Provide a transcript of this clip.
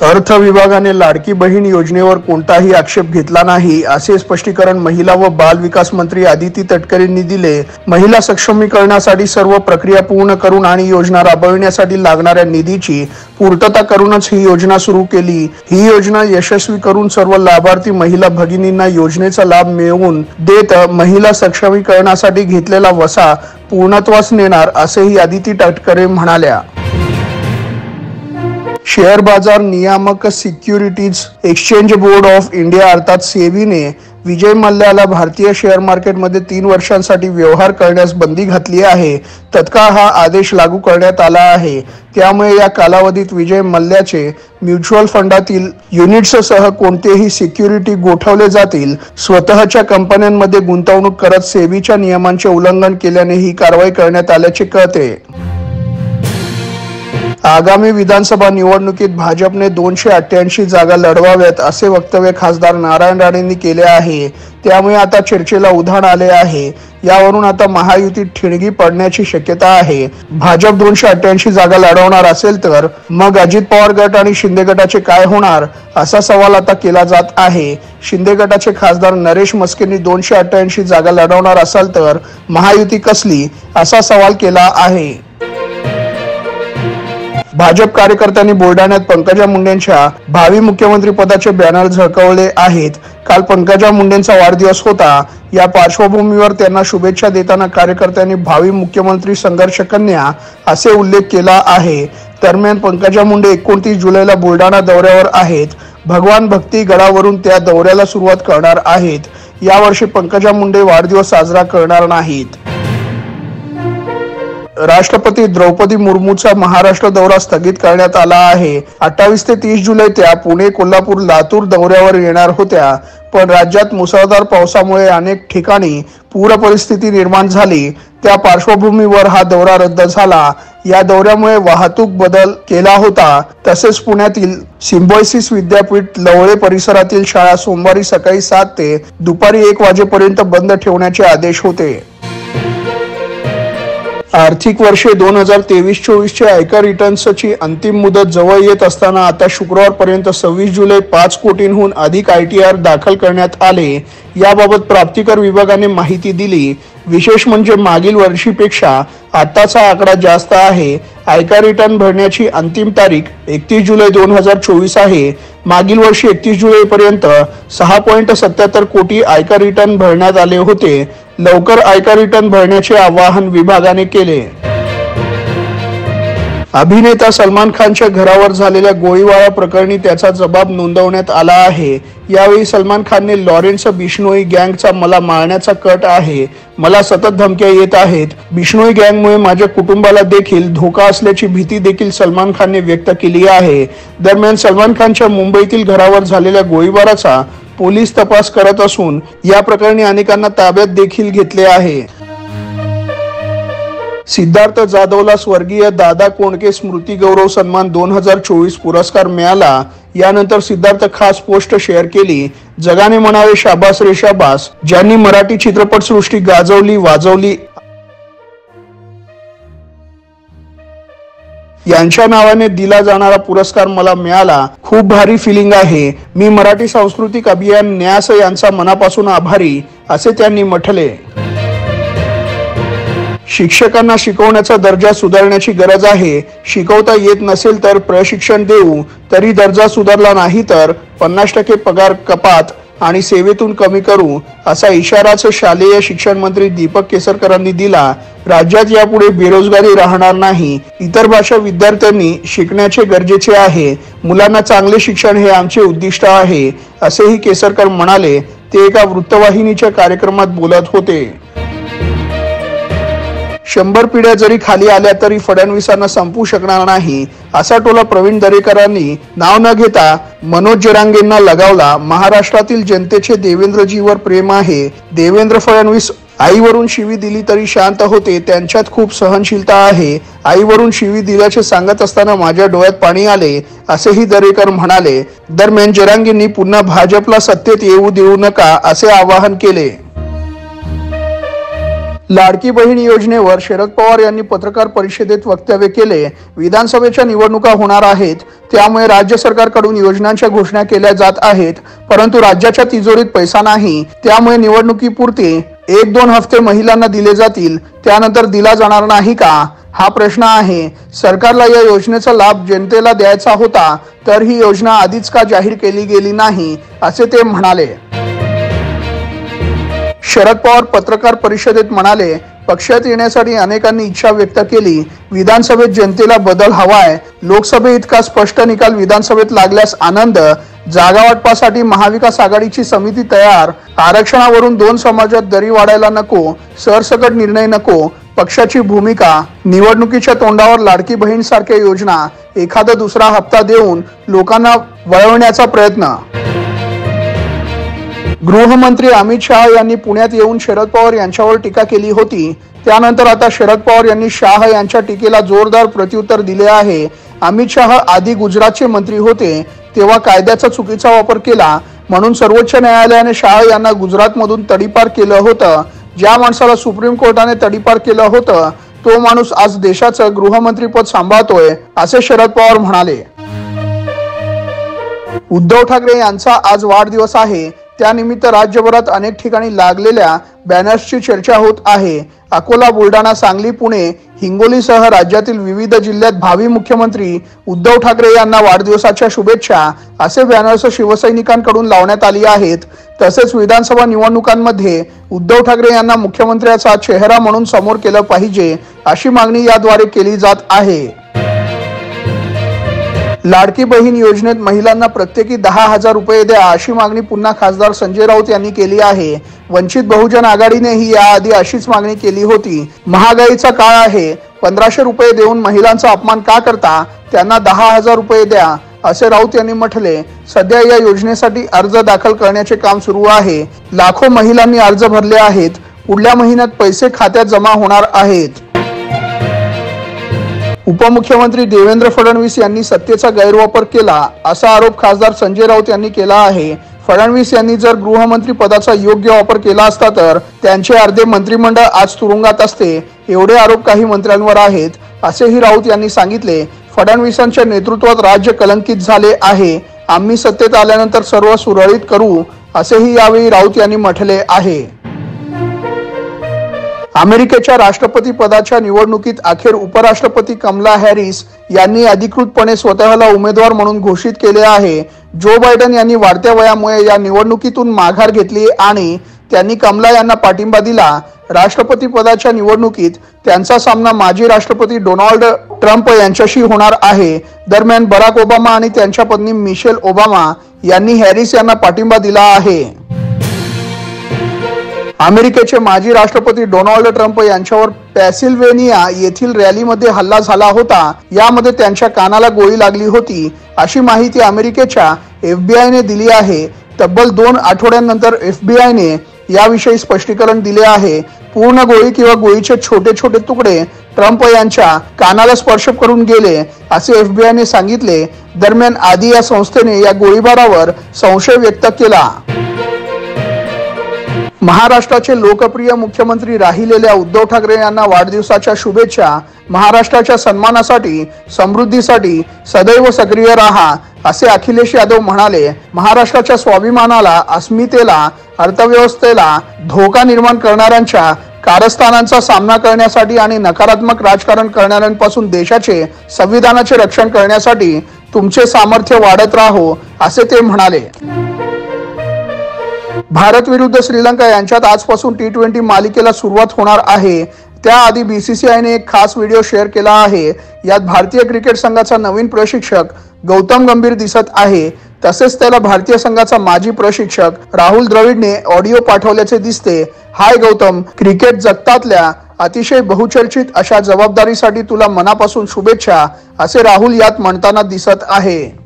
अर्थ विभागाने लाडकी बहीण योजनेवर कोणताही आक्षेप घेतला नाही असे स्पष्टीकरण महिला व बाल विकास मंत्री आदिती तटकरेंनी दिले। महिला सक्षमीकरणासाठी सर्व प्रक्रिया पूर्ण करून आणि योजना राबविण्यासाठी लागणाऱ्या निधीची पूर्तता करूनच ही योजना सुरू केली। ही योजना यशस्वी करून सर्व लाभार्थी महिला भगिनींना योजनेचा लाभ मिळवून देत महिला सक्षमीकरणासाठी घेतलेला वसा पूर्णत्वास नेणार असेही आदिती तटकरे म्हणाल्या। शेअर बाजार नियामक securities exchange board of India अर्थात सेबीने विजय मल्ल्याला भारतीय शेअर मार्केटमध्ये 3 वर्षांसाठी व्यवहार करण्यास बंदी घातली आहे। तत्काळ हा आदेश लागू करण्यात आला आहे। त्यामुळे या कालावधीत विजय मल्ल्याचे म्युच्युअल फंडातील युनिट्ससह कोणतेही सिक्युरिटी गोठवले जातील। स्वतःच्या कंपन्यांमध्ये गुंतवणूक करत सेबीच्या नियमांचे उल्लंघन केल्याने ही कारवाई करण्यात आल्याचे कळते। आगामी विधानसभा निवडणुकीत भाजपने 288 जागा लढवाव्यात असे वक्तव्य खासदार नारायण राणेंनी केले आहे। त्यामुळे आता चर्चेला उधाण आले आहे। यावरून आता महायुतीत ठिणगी पडण्याची शक्यता आहे। भाजप 288 जागा लढवणार असेल तर मग अजित पवार गट आणि शिंदे गटाचे काय होणार असा सवाल आता केला जात आहे। शिंदे गटाचे खासदार नरेश मस्केंनी 288 जागा लढवणार असाल तर महायुती कसली असा सवाल केला आहे। भाजप कार्यकर्त्यांनी बुलढाण्यात पंकजा मुंडेंच्या भावी मुख्यमंत्री पदाचे बॅनर झळकवले आहेत। काल पंकजा मुंडेंचा वाढदिवस होता। या पार्श्वभूमीवर त्यांना शुभेच्छा देताना कार्यकर्त्यांनी भावी मुख्यमंत्री संघर्ष कन्या असे उल्लेख केला आहे। दरम्यान पंकजा मुंडे 29 जुलैला बुलढाणा दौऱ्यावर आहेत। भगवान भक्ती गडावरून त्या दौऱ्याला सुरुवात करणार आहेत। यावर्षी पंकजा मुंडे वाढदिवस साजरा करणार नाहीत। राष्ट्रपती द्रौपदी मुर्मूचा महाराष्ट्र दौरा स्थगित करण्यात आला आहे। 28 ते 30 जुलै त्या पुणे, कोल्हापूर, लातूर दौऱ्यावर येणार होत्या, पण राज्यात मुसळधार पावसामुळे अनेक ठिकाणी पूर परिस्थिती निर्माण झाली। त्या पार्श्वभूमीवर हा दौरा रद्द झाला। या दौऱ्यामुळे वाहतूक बदल केला होता। तसेच पुण्यातील सिम्बायोसिस विद्यापीठ लवळे परिसरातील शाळा सोमवारी सकाळी 7 ते दुपारी 1 वाजेपर्यंत बंद ठेवण्याचे आदेश होते। आर्थिक वर्ष 2023-24 चे आयकर रिटर्न्सची अंतिम मुदत जवळ येत असताना आता शुक्रवारपर्यंत 26 जुलै 5 कोटींहून अधिक ITR दाखल करण्यात आले। याबाबत प्राप्तिकर विभागाने माहिती दिली। विशेष म्हणजे मागील वर्षीपेक्षा आताचा आकडा जास्त आहे। आयकर रिटर्न भरण्याची अंतिम तारीख 31 जुलै 2024 आहे। मागील वर्षी 31 जुलैपर्यंत 6.77 कोटी आयकर रिटर्न भरण्यात आले होते। लवकर आयकर रिटर्न भरण्याचे आवाहन विभागाने केले। अभिनेता सलमान खानच्या घरावर झालेल्या गोळीबार प्रकरणी त्याचा जबाब नोंदवण्यात आला आहे। यावेळी सलमान खानने लॉरेन्स बिश्नोई गँगचा मला मारण्याचा कट आहे। मला सतत धमक्या येत आहेत। बिश्नोई गँगमुळे माझ्या कुटुंबाला देखील धोका असल्याची भीती देखील सलमान खानने व्यक्त केली आहे। दरम्यान सलमान खानच्या मुंबईतील घरावर झालेल्या गोळीबाराचा पोलीस तपास करत असून या प्रकरणी अनेकांना ताब्यात देखील घेतले आहे। सिद्धार्थ जाधवला स्वर्गीय दादा कोंडके स्मृती गौरव सन्मान 2024 पुरस्कार मिळाला। यानंतर सिद्धार्थ खास पोस्ट शेअर केली। जगाने म्हणावे शाबास रे शाबास, ज्यांनी मराठी चित्रपटसृष्टी गाजवली वाजवली यांच्या नावाने दिला जाणारा पुरस्कार मला मिळाला। खूप भारी फिलिंग आहे। मी मराठी सांस्कृतिक अभियान न्यास यांचा मनापासून आभारी असे त्यांनी म्हटले। शिक्षकांना शिकवण्याचा दर्जा सुधारण्याची गरज आहे। शिकवता येत नसेल तर प्रशिक्षण देऊ, तरी दर्जा सुधारला नाही तर 50% पगार कपात आणि सेवेतून कमी करू असा इशाराच शालेय शिक्षण मंत्री दीपक केसरकरांनी दिला। राज्यात यापुढे बेरोजगारी राहणार नाही। इतर भाषा विद्यार्थ्यांनी शिकण्याचे गरजेचे आहे। मुलांना चांगले शिक्षण हे आमचे उद्दिष्ट आहे असेही केसरकर म्हणाले। ते एका वृत्तवाहिनीच्या कार्यक्रमात बोलत होते। 100 पिढ्या जरी खाली आल्या तरी फडणवीसांना संपू शकणार नाही असा टोला प्रवीण दरेकरांनी नाव न घेता मनोज जरांगेंना लगावला। महाराष्ट्रातील जनतेचे देवेंद्रजीवर प्रेम आहे। देवेंद्र फडणवीस आईवरून शिवी दिली तरी शांत होते, त्यांच्यात खूप सहनशीलता आहे। आईवरून शिवी दिल्याचे सांगत असताना माझ्या डोळ्यात पाणी आले असेही दरेकर म्हणाले। दरम्यान जरांगेंनी पुन्हा भाजपला सत्तेत येऊ देऊ नका असे आवाहन केले। लाडकी बहीण योजनेवर शरद पवार यांनी पत्रकार परिषदेत वक्तव्य केले। विधानसभेच्या निवडणुका होणार आहेत, त्यामुळे राज्य सरकारकडून योजनांच्या घोषणा केल्या जात आहेत, परंतु राज्याच्या तिजोरीत पैसा नाही। त्यामुळे निवडणुकीपुरते 1-2 हफ्ते महिलांना दिले जातील, त्यानंतर दिला जाणार नाही का, हा प्रश्न आहे। सरकारला या योजनेचा लाभ जनतेला द्यायचा होता, तर ही योजना आधीच का जाहीर केली गेली नाही, असे ते म्हणाले। शरद पवार पत्रकार परिषदेत म्हणाले, पक्षात येण्यासाठी अनेकांनी इच्छा व्यक्त केली। विधानसभेत जनतेला बदल हवाय। लोकसभे इतका स्पष्ट निकाल विधानसभेत लागल्यास आनंद। जागा वाटपासाठी महाविकास आघाडीची समिती तयार। आरक्षणावरून 2 समाजात दरी वाढायला नको, सरसकट निर्णय नको। पक्षाची भूमिका, निवडणुकीच्या तोंडावर लाडकी बहीण सारख्या योजना एखादा दुसरा हप्ता देऊन लोकांना वळवण्याचा प्रयत्न। गृहमंत्री अमित शाह यांनी पुण्यात येऊन शरद पवार यांच्यावर टीका केली होती। त्यानंतर आता शरद पवार यांनी शाह यांच्या टीकेला जोरदार प्रत्युत्तर दिले आहे। अमित शाह आधी गुजरातचे मंत्री होते, तेव्हा कायद्याचा चुकीचा वापर केला म्हणून सर्वोच्च न्यायालयाने शाह यांना गुजरातमधून तडीपार केलं होतं। ज्या माणसाला सुप्रीम कोर्टाने तडीपार केलं होतं, तो माणूस आज देशाचं गृहमंत्रीपद सांभाळतोय, असे शरद पवार म्हणाले। उद्धव ठाकरे यांचा आज वाढदिवस आहे, त्यानिमित्त राज्यभरात अनेक ठिकाणी लागलेल्या बॅनर्सची चर्चा होत आहे। अकोला, बुलढाणा, सांगली, पुणे, हिंगोलीसह राज्यातील विविध जिल्ह्यात भावी मुख्यमंत्री उद्धव ठाकरे यांना वाढदिवसाच्या शुभेच्छा असे बॅनर्स शिवसैनिकांकडून लावण्यात आली आहेत। तसेच विधानसभा निवडणुकांमध्ये उद्धव ठाकरे यांना मुख्यमंत्र्याचा चेहरा म्हणून समोर केलं पाहिजे, अशी मागणी याद्वारे केली जात आहे। लाडकी बहीण योजनेत महिलांना प्रत्येकी 10,000 रुपये द्या, अशी मागणी पुन्हा खासदार संजय राऊत यांनी केली आहे। वंचित बहुजन आघाडीनेही याआधी अशीच मागणी केली होती। महागाईचा काळ आहे, 1500 रुपये देऊन महिलांचा अपमान का करता, त्यांना 10,000 रुपये द्या, असे राऊत यांनी म्हटले। सध्या या योजनेसाठी अर्ज दाखल करण्याचे काम सुरू आहे। लाखो महिलांनी अर्ज भरले आहेत। पुढल्या महिन्यात पैसे खात्यात जमा होणार आहेत। उपमुख्यमंत्री देवेंद्र फडणवीस यांनी सत्तेचा गैरवापर केला, असा आरोप खासदार संजय राऊत यांनी केला आहे। फडणवीस यांनी जर गृहमंत्री पदाचा योग्य वापर केला असता तर त्यांचे अर्धे मंत्रिमंडळ आज तुरुंगात असते। एवढे आरोप काही मंत्र्यांवर आहेत, असेही राऊत यांनी सांगितले। फडणवीसांच्या नेतृत्वात राज्य कलंकित झाले आहे। आम्ही सत्तेत आल्यानंतर सर्व सुरळीत करू, असेही यावेळी राऊत यांनी म्हटले आहे। अमेरिकेच्या राष्ट्रपती पदाच्या निवडणुकीत अखेर उपराष्ट्रपती कमला हॅरिस यांनी अधिकृतपणे स्वतःला उमेदवार म्हणून घोषित केले आहे। जो बायडन यांनी वाढत्या वयामुळे या निवडणुकीतून माघार घेतली आणि त्यांनी कमला यांना पाठिंबा दिला। राष्ट्रपती पदाच्या निवडणुकीत त्यांचा सामना माजी राष्ट्रपती डोनाल्ड ट्रम्प यांच्याशी होणार आहे। दरम्यान बराक ओबामा आणि त्यांच्या पत्नी मिशेल ओबामा यांनी हॅरिस यांना पाठिंबा दिला आहे। अमेरिकेचे माजी राष्ट्रपती डोनाल्ड ट्रम्प यांच्यावर पेनसिल्व्हेनिया येथील रॅलीमध्ये हल्ला झाला होता। यामध्ये त्यांच्या कानाला गोळी लागली होती, अशी माहिती अमेरिकेच्या FBI ने दिली आहे। तब्बल 2 आठवड्यांनंतर FBI ने याविषयी स्पष्टीकरण दिले आहे। पूर्ण गोळी किंवा गोळीचे छोटे छोटे तुकडे ट्रम्प यांच्या कानाला स्पर्श करून गेले, असे FBI ने सांगितले। दरम्यान आधी या संस्थेने या गोळीबारावर संशय व्यक्त केला। महाराष्ट्राचे लोकप्रिय मुख्यमंत्री राहिलेल्या उद्धव ठाकरे यांना वाढदिवसाच्या शुभेच्छा। महाराष्ट्राच्या सन्मानासाठी, समृद्धीसाठी सदैव सक्रिय राहा, असे अखिलेश यादव म्हणाले। महाराष्ट्राच्या स्वाभिमानाला, अस्मितेला, अर्थव्यवस्थेला धोका निर्माण करणाऱ्यांच्या कारस्थानांचा सामना करण्यासाठी आणि नकारात्मक राजकारण करणाऱ्यांपासून देशाचे, संविधानाचे रक्षण करण्यासाठी तुमचे सामर्थ्य वाढत राहो, असे ते म्हणाले। भारत विरुद्ध श्रीलंका यांच्यात आजपासून T20 मालिकेला सुरुवात होणार आहे। त्याआधी BCCI ने एक खास व्हिडिओ शेअर केला आहे। यात भारतीय क्रिकेट संघाचा नवीन प्रशिक्षक गौतम गंभीर दिसत आहे। तसेच त्याला भारतीय संघाचा माजी प्रशिक्षक राहुल द्रविडने ऑडिओ पाठवल्याचे दिसते। हाय गौतम, क्रिकेट जगतातल्या अतिशय बहुचर्चित अशा जबाबदारीसाठी तुला मनापासून शुभेच्छा, असे राहुल यात म्हणताना दिसत आहे।